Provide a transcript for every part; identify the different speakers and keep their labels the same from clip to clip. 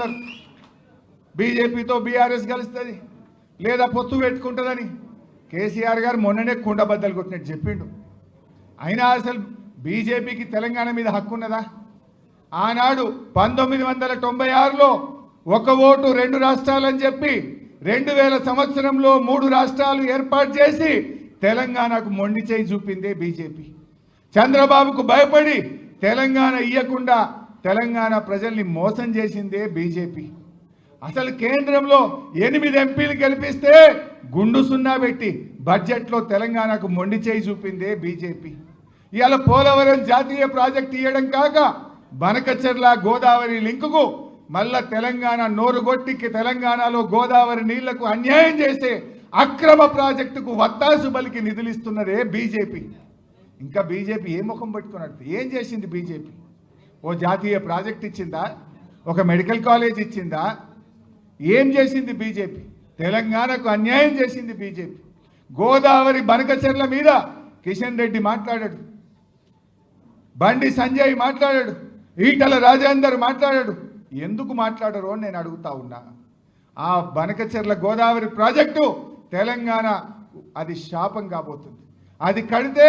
Speaker 1: ఉన్నారు బీజేపీతో బీఆర్ఎస్ కలుస్తుంది లేదా పొత్తు పెట్టుకుంటుందని కేసీఆర్ గారు మొన్ననే కుండబద్దలు కొట్టినట్టు చెప్పిండు అయినా అసలు బీజేపీకి తెలంగాణ మీద హక్కు ఉన్నదా ఆనాడు 1996లో ఒక ఓటు రెండు రాష్ట్రాలని చెప్పి 2000 సంవత్సరంలో 3 రాష్ట్రాలు ఏర్పాటు చేసి తెలంగాణకు మొండి చేయి చూపిందే బీజేపీ చంద్రబాబుకు భయపడి తెలంగాణ ఇయ్యకుండా తెలంగాణ ప్రజల్ని మోసం చేసిందే బీజేపీ అసలు కేంద్రంలో 8 ఎంపీలు గెలిపిస్తే గుండు సున్నా పెట్టి బడ్జెట్లో తెలంగాణకు మొండి చేయి చూపిందే బీజేపీ ఇవాళ పోలవరం జాతీయ ప్రాజెక్టు ఇవ్వడం కాక బనకచెర్ల గోదావరి లింకుకు మళ్ళా తెలంగాణ నోరుగొట్టికి తెలంగాణలో గోదావరి నీళ్లకు అన్యాయం చేసే అక్రమ ప్రాజెక్టుకు వత్తాసు బలికి నిధులిస్తున్నదే బీజేపీ ఇంకా బీజేపీ ఏ ముఖం పట్టుకున్నట్టు ఏం చేసింది బీజేపీ ఓ జాతీయ ప్రాజెక్ట్ ఇచ్చిందా ఒక మెడికల్ కాలేజ్ ఇచ్చిందా ఏం చేసింది బీజేపీ తెలంగాణకు అన్యాయం చేసింది బీజేపీ గోదావరి బనకచెర్ల మీద కిషన్ రెడ్డి మాట్లాడాడు బండి సంజయ్ మాట్లాడాడు ఈటల రాజేందర్ మాట్లాడాడు ఎందుకు మాట్లాడరు అని నేను అడుగుతా ఉన్నా ఆ బనకచెర్ల గోదావరి ప్రాజెక్టు తెలంగాణ అది శాపం కాబోతుంది అది కడితే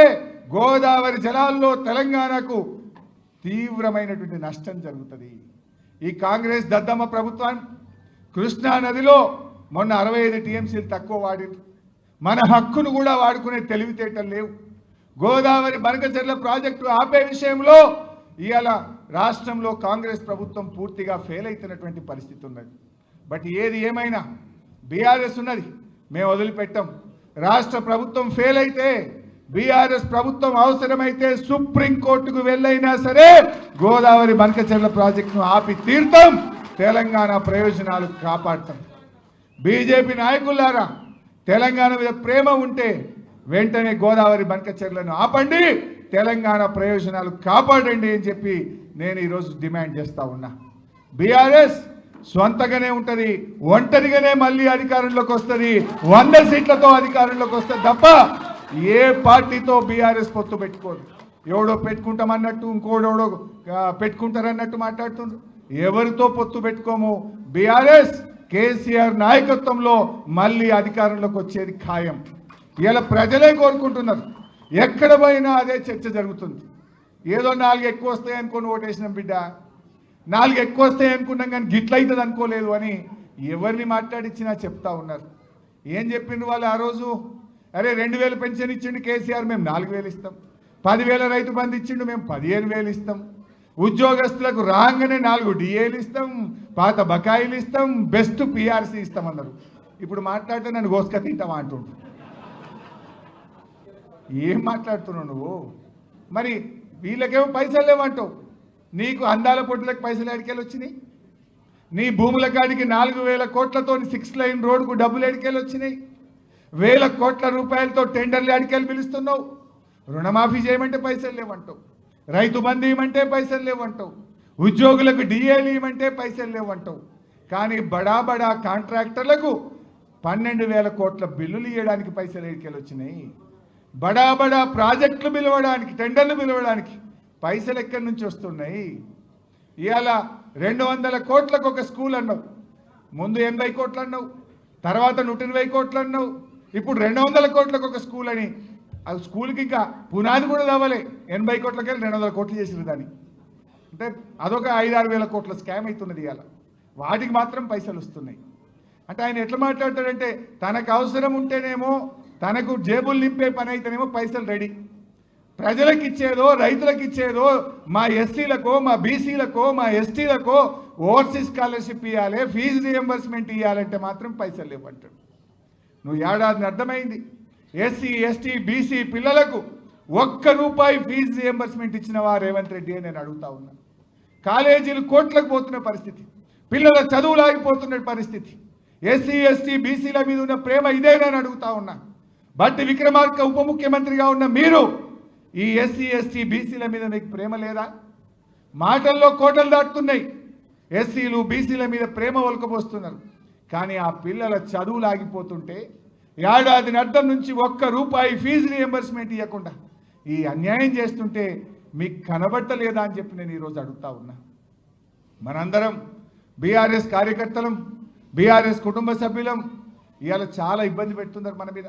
Speaker 1: గోదావరి జలాల్లో తెలంగాణకు తీవ్రమైనటువంటి నష్టం జరుగుతుంది ఈ కాంగ్రెస్ దద్దమ్మ ప్రభుత్వం కృష్ణా నదిలో మొన్న 65 టీఎంసీలు తక్కువ వాడింది మన హక్కును కూడా వాడుకునే తెలివితేటలు లేవు గోదావరి బనకచెర్ల ప్రాజెక్టు ఆపే విషయంలో ఇవాళ రాష్ట్రంలో కాంగ్రెస్ ప్రభుత్వం పూర్తిగా ఫెయిల్ అవుతున్నటువంటి పరిస్థితి ఉన్నది బట్ ఏది ఏమైనా బీఆర్ఎస్ ఉన్నది మేము వదిలిపెట్టాం రాష్ట్ర ప్రభుత్వం ఫెయిల్ అయితే బీఆర్ఎస్ ప్రభుత్వం అవసరమైతే సుప్రీంకోర్టుకు వెళ్ళైనా సరే గోదావరి బనకచెర్ల ప్రాజెక్టును ఆపి తీర్థం తెలంగాణ ప్రయోజనాలు కాపాడతాం బీజేపీ నాయకులారా తెలంగాణ మీద ప్రేమ ఉంటే వెంటనే గోదావరి బనకచెర్లను ఆపండి తెలంగాణ ప్రయోజనాలు కాపాడండి అని చెప్పి నేను ఈరోజు డిమాండ్ చేస్తా ఉన్నా బీఆర్ఎస్ స్వంతగానే ఉంటుంది ఒంటరిగానే మళ్ళీ అధికారంలోకి వస్తుంది 100 సీట్లతో అధికారంలోకి వస్తుంది తప్ప ఏ పార్టీతో బీఆర్ఎస్ పొత్తు పెట్టుకోదు ఎవడో పెట్టుకుంటామన్నట్టు ఇంకోడెవడో పెట్టుకుంటారన్నట్టు మాట్లాడుతుండ్రు ఎవరితో పొత్తు పెట్టుకోము బీఆర్ఎస్ కేసీఆర్ నాయకత్వంలో మళ్ళీ అధికారంలోకి వచ్చేది ఖాయం ఇలా ప్రజలే కోరుకుంటున్నారు ఎక్కడ పోయినా అదే చర్చ జరుగుతుంది ఏదో 4 ఎక్కువ వస్తాయి అనుకుని ఓటేసినాం బిడ్డ 4 ఎక్కువ వస్తాయి అనుకున్నాం కానీ గిట్లయితుంది అనుకోలేదు అని ఎవరిని మాట్లాడించినా చెప్తా ఉన్నారు ఏం చెప్పిండు వాళ్ళు ఆ రోజు అరే 2000 పెన్షన్ ఇచ్చిండు కేసీఆర్ మేము 4000 ఇస్తాం 10,000 రైతు బంధు ఇచ్చిండు మేము 15,000 ఇస్తాం ఉద్యోగస్తులకు రాగానే 4 డిఏలు ఇస్తాం పాత బకాయిలు ఇస్తాం బెస్ట్ పిఆర్సీ ఇస్తామన్నారు ఇప్పుడు మాట్లాడితే నన్ను గోసుక తింటామా అంటుండ్రు ఏం మాట్లాడుతున్నావు నువ్వు మరి వీళ్ళకేమో పైసలు లేవంటావు నీకు అందాల పొట్టులకు పైసలు ఎడికెళ్ళి వచ్చినాయి నీ భూముల కాడికి 4,000 కోట్లతో 6 లైన్ రోడ్డుకు డబ్బులు ఎడికెళ్ళి వచ్చినాయి 1,000 కోట్ల రూపాయలతో టెండర్లు ఎడికెళ్ళి పిలుస్తున్నావు రుణమాఫీ చేయమంటే పైసలు లేవంటావు రైతు బంధు ఇవ్వమంటే పైసలు లేవంటావు ఉద్యోగులకు డిఏలు ఇవ్వమంటే పైసలు లేవంటావు కానీ బడా బడా కాంట్రాక్టర్లకు 12,000 కోట్ల బిల్లులు ఇవ్వడానికి పైసలు ఎడికెళ్ళి వచ్చినాయి బడా బడా ప్రాజెక్టులు పిలవడానికి టెండర్లు పిలవడానికి పైసలు ఎక్కడి నుంచి వస్తున్నాయి ఇవాళ 200 కోట్లకు ఒక స్కూల్ అన్నావు ముందు 80 కోట్లు అన్నావు తర్వాత 120 కోట్లు అన్నావు ఇప్పుడు 200 కోట్లకు ఒక స్కూల్ అని ఆ స్కూల్కి ఇంకా పునాది కూడా తవ్వలే 80 కోట్లకి 200 కోట్లు చేసిన దాన్ని అంటే అదొక 5-6 వేల కోట్ల స్కామ్ అవుతున్నది ఇవాళ వాటికి మాత్రం పైసలు వస్తున్నాయి అంటే ఆయన ఎట్లా మాట్లాడతాడంటే తనకు అవసరం ఉంటేనేమో తనకు జేబులు నింపే పని అయితేనేమో పైసలు రెడీ ప్రజలకు ఇచ్చేదో రైతులకు ఇచ్చేదో మా ఎస్సీలకో మా బీసీలకో మా ఎస్టీలకో ఓవర్సీస్ స్కాలర్షిప్ ఇవ్వాలి ఫీజు రియంబర్స్మెంట్ ఇవ్వాలంటే మాత్రం పైసలు లేవంటాడు నువ్వు ఏడాదిని అర్థమైంది ఎస్సీ ఎస్టీ బీసీ పిల్లలకు ₹1 ఫీజు రియంబర్స్మెంట్ ఇచ్చినవా రేవంత్ రెడ్డి అని నేను అడుగుతా ఉన్నా కాలేజీలు కోట్లకు పోతున్న పరిస్థితి పిల్లల చదువులు ఆగిపోతున్న పరిస్థితి ఎస్సీ ఎస్టీ బీసీల మీద ఉన్న ప్రేమ ఇదేనని అడుగుతా ఉన్నా బట్టి విక్రమార్క ఉప ముఖ్యమంత్రిగా ఉన్న మీరు ఈ ఎస్సీ ఎస్టీ బీసీల మీద మీకు ప్రేమ లేదా మాటల్లో కోటలు దాటుతున్నాయి ఎస్సీలు బీసీల మీద ప్రేమ ఒలకపోస్తున్నారు కానీ ఆ పిల్లల చదువులు ఆగిపోతుంటే ఏడాదిని అర్థం నుంచి ₹1 ఫీజు రియంబర్స్మెంట్ ఇవ్వకుండా ఈ అన్యాయం చేస్తుంటే మీకు కనబట్టలేదా అని చెప్పి నేను ఈరోజు అడుగుతా ఉన్నా మనందరం బీఆర్ఎస్ కార్యకర్తలం, బీఆర్ఎస్ కుటుంబ సభ్యులం ఇవాళ చాలా ఇబ్బంది పెడుతున్నారు మన మీద.